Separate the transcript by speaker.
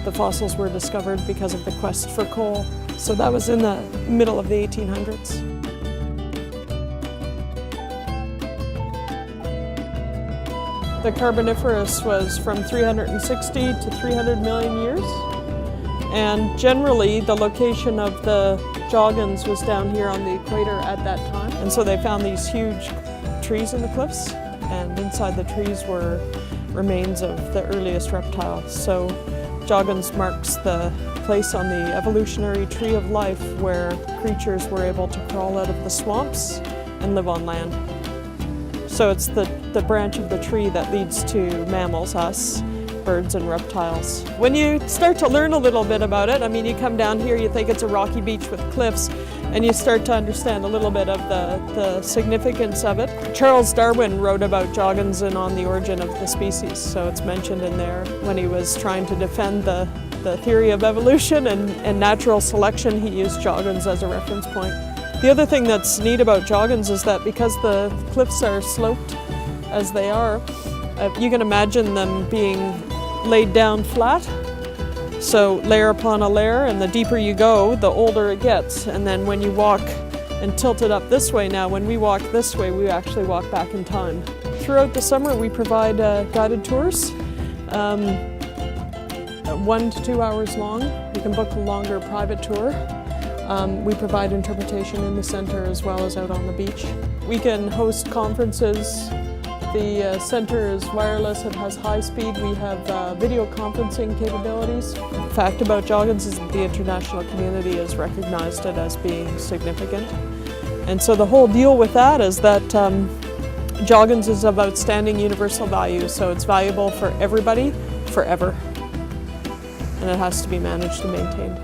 Speaker 1: the fossils were discovered because of the quest for coal. So that was in the middle of the 1800s. The Carboniferous was from 360 to 300 million years. And generally, the location of the Joggins was down here on the equator at that time. And so they found these huge trees in the cliffs, and inside the trees were remains of the earliest reptiles. So Joggins marks the place on the evolutionary tree of life where creatures were able to crawl out of the swamps and live on land. So it's the branch of the tree that leads to mammals, us, birds and reptiles. When you start to learn a little bit about it, I mean, you come down here, you think it's a rocky beach with cliffs, and you start to understand a little bit of the significance of it. Charles Darwin wrote about Joggins and On the Origin of the Species, so it's mentioned in there when he was trying to defend the theory of evolution and natural selection. He used Joggins as a reference point. The other thing that's neat about Joggins is that because the cliffs are sloped as they are, you can imagine them being laid down flat. So layer upon a layer, and the deeper you go, the older it gets. And then when you walk and tilt it up this way now, when we walk this way, we actually walk back in time. Throughout the summer, we provide guided tours, 1 to 2 hours long. You can book a longer private tour. We provide interpretation in the center as well as out on the beach. We can host conferences. The center is wireless, it has high speed. We have video conferencing capabilities. The fact about Joggins is that the international community has recognized it as being significant. And so the whole deal with that is that Joggins is of outstanding universal value, so it's valuable for everybody, forever. And it has to be managed and maintained.